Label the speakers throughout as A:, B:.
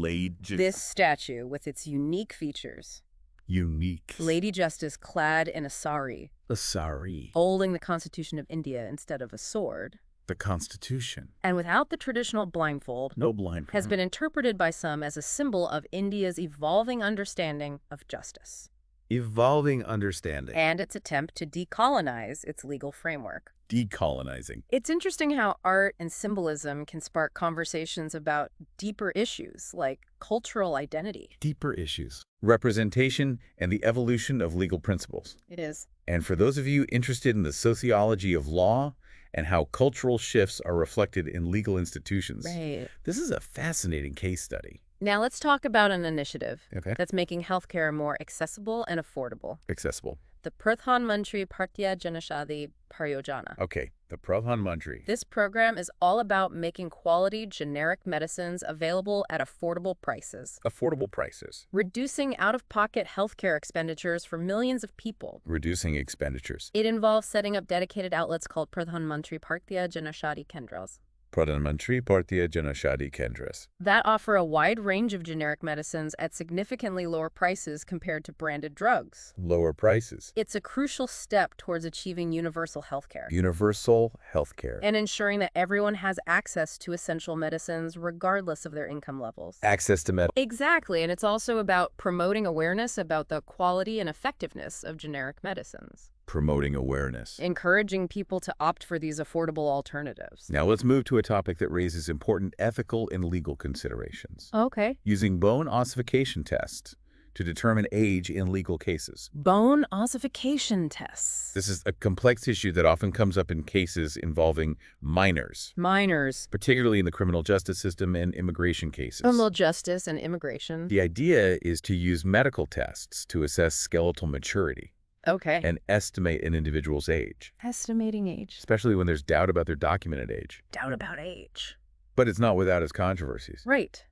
A: This statue, with its unique features.
B: Unique.
A: Lady Justice clad in a sari.
B: A sari.
A: Holding the Constitution of India instead of a sword.
B: The Constitution.
A: And without the traditional blindfold.
B: No blindfold.
A: Has been interpreted by some as a symbol of India's evolving understanding of justice.
B: Evolving understanding.
A: And its attempt to decolonize its legal framework.
B: Decolonizing.
A: It's interesting how art and symbolism can spark conversations about deeper issues like cultural identity.
B: Deeper issues. Representation and the evolution of legal principles.
A: It is.
B: And for those of you interested in the sociology of law and how cultural shifts are reflected in legal institutions,
A: Right.
B: This is a fascinating case study.
A: Now let's talk about an initiative
B: Okay.
A: that's making healthcare more accessible and affordable.
B: Accessible.
A: The Pradhan Mantri Bhartiya Janaushadhi Pariyojana.
B: Okay, the Pradhan Mantri.
A: This program is all about making quality generic medicines available at affordable prices,
B: Affordable prices.
A: reducing out-of-pocket healthcare expenditures for millions of people.
B: Reducing expenditures.
A: It involves setting up dedicated outlets called Pradhan Mantri Bhartiya Janaushadhi Kendras
B: Pradhan Mantri Bhartiya Janaushadhi Kendras.
A: that offer a wide range of generic medicines at significantly lower prices compared to branded drugs.
B: Lower prices.
A: It's a crucial step towards achieving universal healthcare
B: Universal healthcare.
A: and ensuring that everyone has access to essential medicines regardless of their income levels.
B: Access to med.
A: Exactly, and it's also about promoting awareness about the quality and effectiveness of generic medicines,
B: Promoting awareness.
A: encouraging people to opt for these affordable alternatives.
B: Now let's move to a topic that raises important ethical and legal considerations.
A: Okay.
B: Using bone ossification tests to determine age in legal cases.
A: Bone ossification tests.
B: This is a complex issue that often comes up in cases involving minors,
A: Minors.
B: particularly in the criminal justice system and immigration cases.
A: Criminal justice and immigration.
B: The idea is to use medical tests to assess skeletal maturity
A: Okay.
B: and estimate an individual's age,
A: Estimating age.
B: especially when there's doubt about their documented age.
A: Doubt about age.
B: But it's not without its controversies.
A: Right.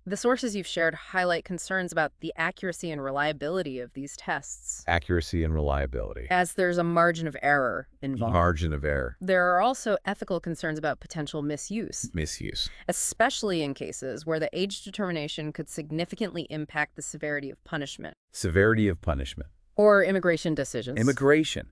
A: The sources you've shared highlight concerns about the accuracy and reliability of these tests,
B: Accuracy and reliability.
A: as there's a margin of error involved.
B: Margin of error.
A: There are also ethical concerns about potential misuse,
B: Misuse.
A: especially in cases where the age determination could significantly impact the severity of punishment
B: Severity of punishment.
A: or immigration decisions.
B: Immigration.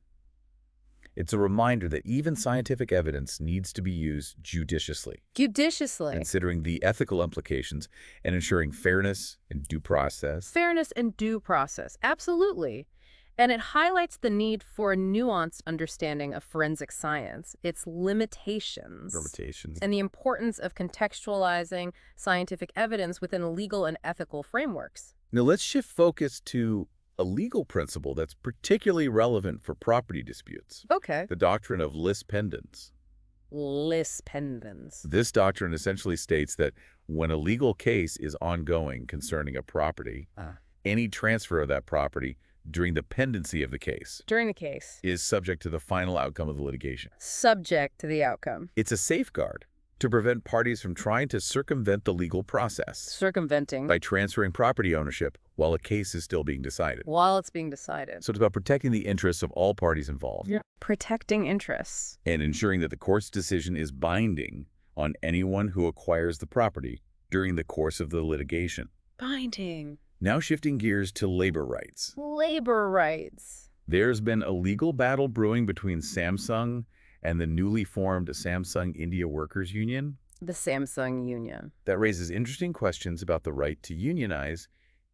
B: It's a reminder that even scientific evidence needs to be used judiciously,
A: Judiciously.
B: considering the ethical implications and ensuring fairness and due process.
A: Fairness and due process. Absolutely. And it highlights the need for a nuanced understanding of forensic science, its limitations, and the importance of contextualizing scientific evidence within legal and ethical frameworks.
B: Now let's shift focus to a legal principle that's particularly relevant for property disputes.
A: Okay.
B: The doctrine of lis pendens.
A: Lis pendens.
B: This doctrine essentially states that when a legal case is ongoing concerning a property, any transfer of that property during the pendency of the case
A: During the case.
B: is subject to the final outcome of the litigation.
A: Subject to the outcome.
B: It's a safeguard to prevent parties from trying to circumvent the legal process
A: Circumventing.
B: by transferring property ownership while a case is still being decided.
A: While it's being decided.
B: So it's about protecting the interests of all parties involved
A: Protecting interests.
B: and ensuring that the court's decision is binding on anyone who acquires the property during the course of the litigation.
A: Binding.
B: Now shifting gears to labor rights.
A: Labor rights.
B: There's been a legal battle brewing between Samsung and the newly formed Samsung India Workers Union
A: The Samsung Union.
B: that raises interesting questions about the right to unionize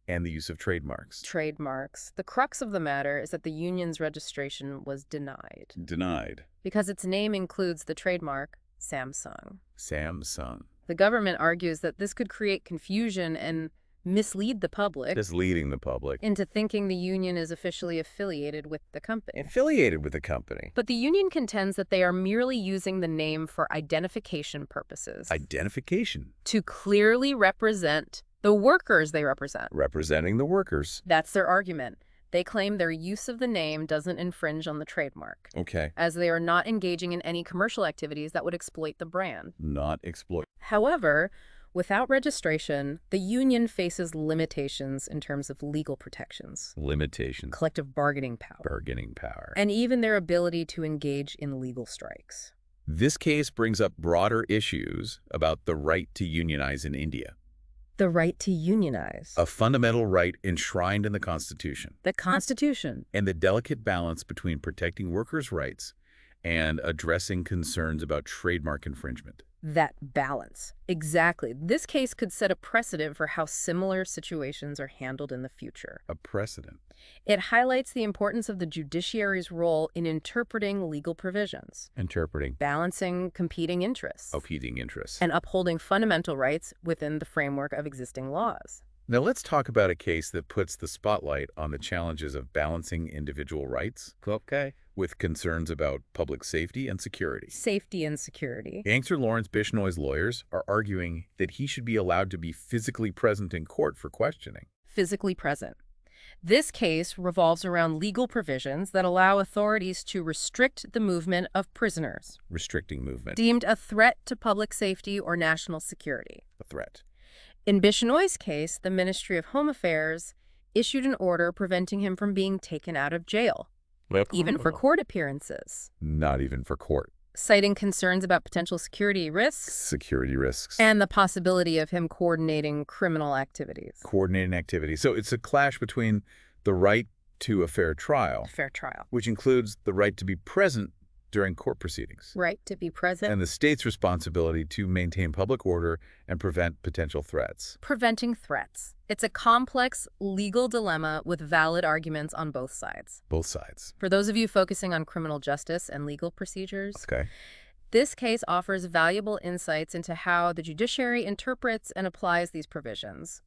B: and the use of trademarks.
A: Trademarks. The crux of the matter is that the union's registration was denied
B: Denied.
A: because its name includes the trademark Samsung.
B: Samsung.
A: The government argues that this could create confusion and mislead the public
B: Misleading the public.
A: into thinking the union is officially affiliated with the company.
B: Affiliated with the company.
A: But the union contends that they are merely using the name for identification purposes
B: Identification.
A: to clearly represent the workers they represent.
B: Representing the workers.
A: That's their argument. They claim their use of the name doesn't infringe on the trademark,
B: Okay.
A: as they are not engaging in any commercial activities that would exploit the brand.
B: Not exploit.
A: However, without registration, the union faces limitations in terms of legal protections,
B: Limitations.
A: collective bargaining power,
B: Bargaining power.
A: and even their ability to engage in legal strikes.
B: This case brings up broader issues about the right to unionize in India.
A: The right to unionize.
B: A fundamental right enshrined in the Constitution.
A: The Constitution.
B: And the delicate balance between protecting workers' rights and addressing concerns about trademark infringement.
A: That balance. Exactly. This case could set a precedent for how similar situations are handled in the future.
B: A precedent.
A: It highlights the importance of the judiciary's role in interpreting legal provisions.
B: Interpreting.
A: Balancing competing interests.
B: Competing interests.
A: And upholding fundamental rights within the framework of existing laws.
B: Now let's talk about a case that puts the spotlight on the challenges of balancing individual rights. Okay. With concerns about public safety and security.
A: Safety and security.
B: Gangster Lawrence Bishnoi's lawyers are arguing that he should be allowed to be physically present in court for questioning.
A: Physically present. This case revolves around legal provisions that allow authorities to restrict the movement of prisoners.
B: Restricting movement.
A: Deemed a threat to public safety or national security.
B: A threat.
A: In Bishnoi's case, the Ministry of Home Affairs issued an order preventing him from being taken out of jail, even for court appearances.
B: Not even for court.
A: Citing concerns about potential security risks.
B: Security risks.
A: And the possibility of him coordinating criminal activities.
B: Coordinating activities. So it's a clash between the right to a fair trial.
A: Fair trial.
B: Which includes the right to be present during court proceedings.
A: Right to be present.
B: And the state's responsibility to maintain public order and prevent potential threats.
A: Preventing threats. It's a complex legal dilemma with valid arguments on both sides.
B: Both sides.
A: For those of you focusing on criminal justice and legal procedures,
B: okay,
A: this case offers valuable insights into how the judiciary interprets and applies these provisions,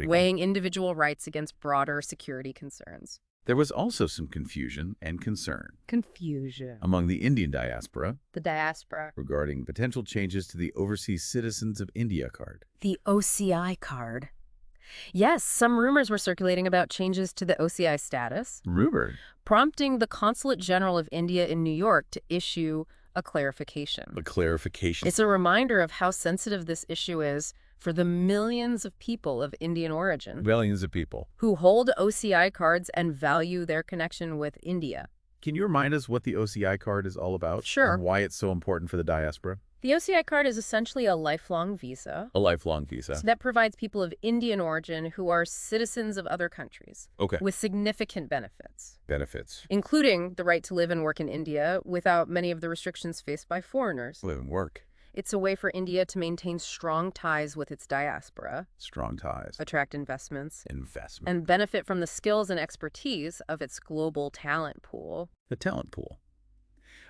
A: weighing individual rights against broader security concerns.
B: There was also some confusion and concern among the Indian diaspora, regarding potential changes to the Overseas Citizens of India card.
A: The OCI card. Yes, some rumors were circulating about changes to the OCI status.
B: Rumored.
A: Prompting the Consulate General of India in New York to issue a clarification.
B: A clarification.
A: It's a reminder of how sensitive this issue is for the millions of people of Indian origin.
B: Millions of people.
A: Who hold OCI cards and value their connection with India.
B: Can you remind us what the OCI card is all about?
A: Sure.
B: And why it's so important for the diaspora?
A: The OCI card is essentially a lifelong visa.
B: A lifelong visa.
A: That provides people of Indian origin who are citizens of other countries.
B: Okay.
A: With significant benefits.
B: Benefits.
A: Including the right to live and work in India without many of the restrictions faced by foreigners.
B: Live and work.
A: It's a way for India to maintain strong ties with its diaspora.
B: Strong ties.
A: Attract investments.
B: Investment.
A: And benefit from the skills and expertise of its global talent pool.
B: The talent pool.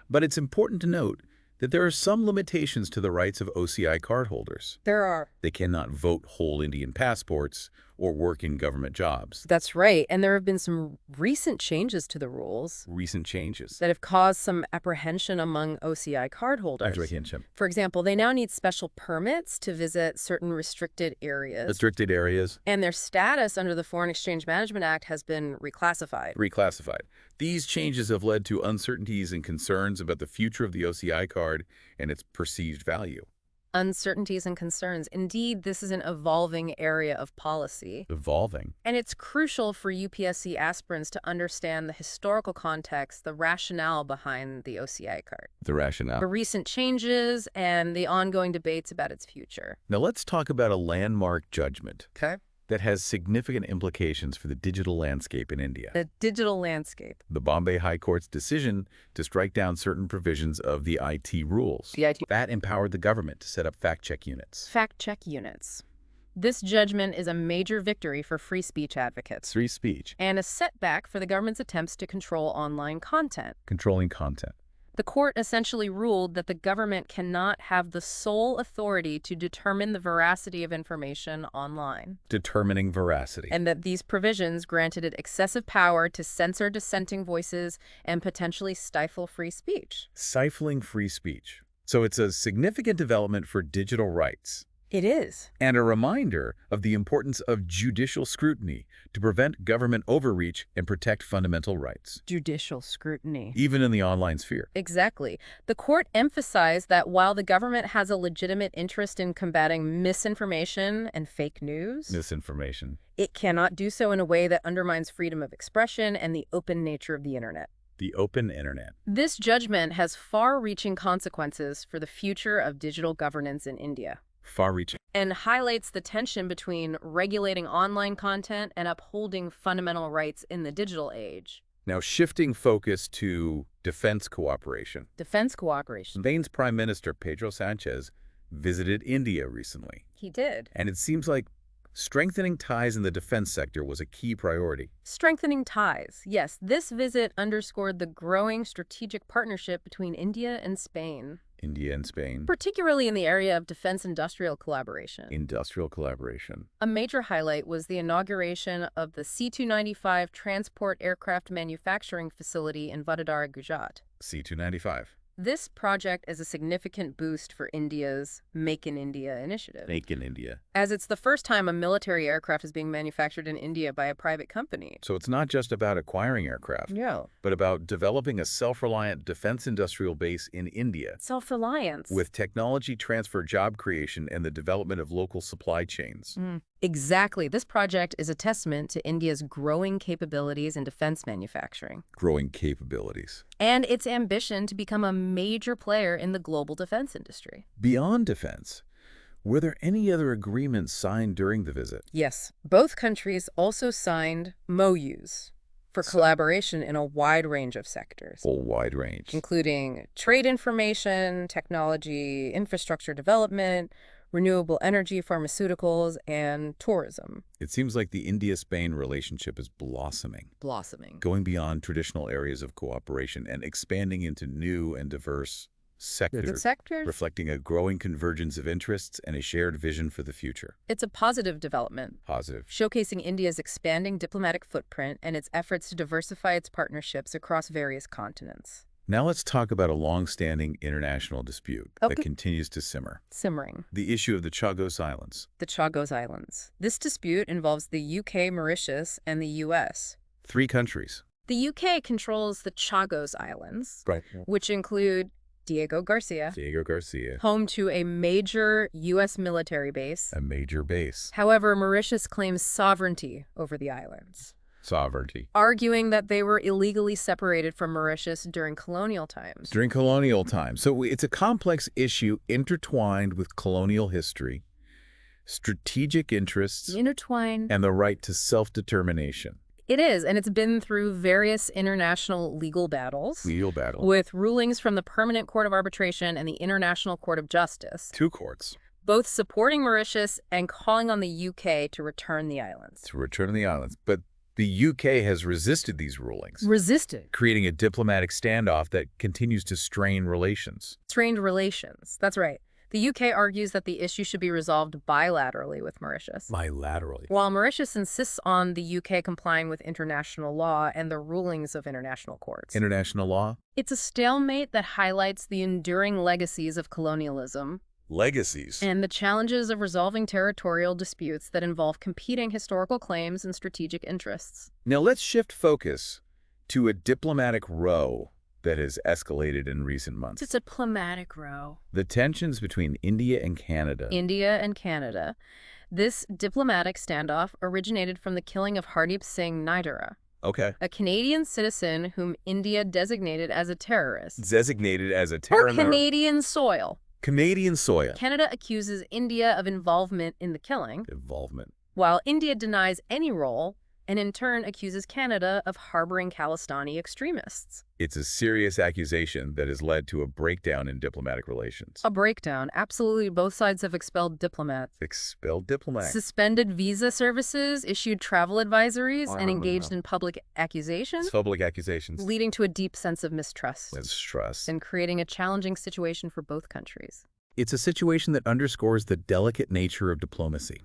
B: But it's important to note that there are some limitations to the rights of OCI cardholders.
A: There are.
B: They cannot vote whole Indian passports or work in government jobs.
A: That's right. And there have been some recent changes to the rules.
B: Recent changes.
A: That have caused some apprehension among OCI cardholders.
B: Apprehension.
A: For example, they now need special permits to visit certain restricted areas.
B: Restricted areas.
A: And their status under the Foreign Exchange Management Act has been reclassified.
B: Reclassified. These changes have led to uncertainties and concerns about the future of the OCI card and its perceived value.
A: Uncertainties and concerns. Indeed, this is an evolving area of policy.
B: Evolving.
A: And it's crucial for UPSC aspirants to understand the historical context, the rationale behind the OCI card.
B: The rationale.
A: The recent changes and the ongoing debates about its future.
B: Now let's talk about a landmark judgment.
A: Okay.
B: That has significant implications for the digital landscape in India.
A: The digital landscape.
B: The Bombay High Court's decision to strike down certain provisions of the IT rules. That empowered the government to set up fact-check units.
A: Fact-check units. This judgment is a major victory for free speech advocates.
B: Free speech.
A: And a setback for the government's attempts to control online content.
B: Controlling content.
A: The court essentially ruled that the government cannot have the sole authority to determine the veracity of information online.
B: Determining veracity.
A: And that these provisions granted it excessive power to censor dissenting voices and potentially stifle free speech.
B: Stifling free speech. So it's a significant development for digital rights.
A: It is.
B: And a reminder of the importance of judicial scrutiny to prevent government overreach and protect fundamental rights.
A: Judicial scrutiny.
B: Even in the online sphere.
A: Exactly. The court emphasized that while the government has a legitimate interest in combating misinformation and fake news, it cannot do so in a way that undermines freedom of expression and the open nature of the internet.
B: The open internet.
A: This judgment has far-reaching consequences for the future of digital governance in India.
B: Far-reaching.
A: And highlights the tension between regulating online content and upholding fundamental rights in the digital age.
B: Now, shifting focus to defense cooperation.
A: Defense cooperation.
B: Spain's Prime Minister, Pedro Sanchez, visited India recently.
A: He did.
B: And it seems like strengthening ties in the defense sector was a key priority.
A: Strengthening ties. Yes, this visit underscored the growing strategic partnership between India and Spain.
B: India and Spain.
A: Particularly in the area of defense industrial collaboration.
B: Industrial collaboration.
A: A major highlight was the inauguration of the C-295 transport aircraft manufacturing facility in Vadodara, Gujarat.
B: C-295.
A: This project is a significant boost for India's Make in India initiative.
B: Make in India.
A: As it's the first time a military aircraft is being manufactured in India by a private company.
B: So it's not just about acquiring aircraft.
A: No.
B: But about developing a self-reliant defense industrial base in India.
A: Self-reliance.
B: With technology transfer, job creation, and the development of local supply chains.
A: Exactly. This project is a testament to India's growing capabilities in defense manufacturing.
B: Growing capabilities.
A: And its ambition to become a major player in the global defense industry.
B: Beyond defense, were there any other agreements signed during the visit?
A: Yes. Both countries also signed MOUs for collaboration in a wide range of sectors.
B: A wide range.
A: Including trade information, technology, infrastructure development, renewable energy, pharmaceuticals, and tourism.
B: It seems like the India-Spain relationship is blossoming. Going beyond traditional areas of cooperation and expanding into new and diverse sectors. Reflecting a growing convergence of interests and a shared vision for the future.
A: It's a positive development.
B: Positive.
A: Showcasing India's expanding diplomatic footprint and its efforts to diversify its partnerships across various continents.
B: Now let's talk about a long-standing international dispute that continues to simmer. The issue of the Chagos Islands.
A: The Chagos Islands. This dispute involves the UK, Mauritius, and the US.
B: 3 countries.
A: The UK controls the Chagos Islands, which include Diego Garcia, home to a major U.S. military base.
B: A major base.
A: However, Mauritius claims sovereignty over the islands. Arguing that they were illegally separated from Mauritius during colonial times.
B: So it's a complex issue intertwined with colonial history, strategic interests, and the right to self-determination.
A: It is, and it's been through various international legal battles. With rulings from the Permanent Court of Arbitration and the International Court of Justice.
B: 2 courts.
A: Both supporting Mauritius and calling on the UK to return the islands.
B: But the UK has resisted these rulings. Creating a diplomatic standoff that continues to strain relations.
A: That's right. The UK argues that the issue should be resolved bilaterally with Mauritius. While Mauritius insists on the UK complying with international law and the rulings of international courts.
B: International law?
A: It's a stalemate that highlights the enduring legacies of colonialism. And the challenges of resolving territorial disputes that involve competing historical claims and strategic interests.
B: Now let's shift focus to a diplomatic row that has escalated in recent months.
A: It's a diplomatic row.
B: The tensions between India and Canada.
A: This diplomatic standoff originated from the killing of Hardeep Singh Nidara. A Canadian citizen whom India designated as a terrorist. On Canadian soil. Canada accuses India of involvement in the killing. While India denies any role and in turn accuses Canada of harboring Khalistani extremists.
B: It's a serious accusation that has led to a breakdown in diplomatic relations.
A: A breakdown. Absolutely. Both sides have expelled diplomats. Suspended visa services, issued travel advisories, and engaged in public accusations. Leading to a deep sense of mistrust. And creating a challenging situation for both countries.
B: It's a situation that underscores the delicate nature of diplomacy.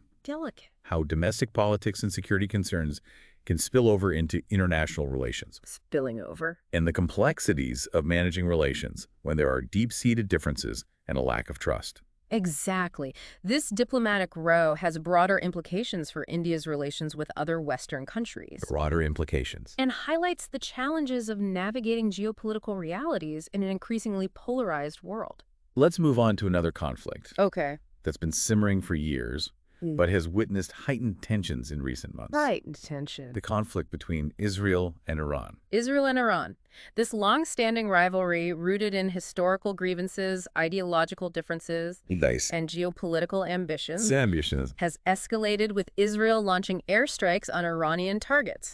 B: How domestic politics and security concerns can spill over into international relations. And the complexities of managing relations when there are deep-seated differences and a lack of trust.
A: Exactly. This diplomatic row has broader implications for India's relations with other Western countries. And highlights the challenges of navigating geopolitical realities in an increasingly polarized world.
B: Let's move on to another conflict.
A: Okay.
B: That's been simmering for years. but has witnessed heightened tensions in recent months.
A: Heightened tension.
B: The conflict between Israel and Iran.
A: Israel and Iran. This long-standing rivalry, rooted in historical grievances, ideological differences, and geopolitical ambitions, has escalated with Israel launching airstrikes on Iranian targets.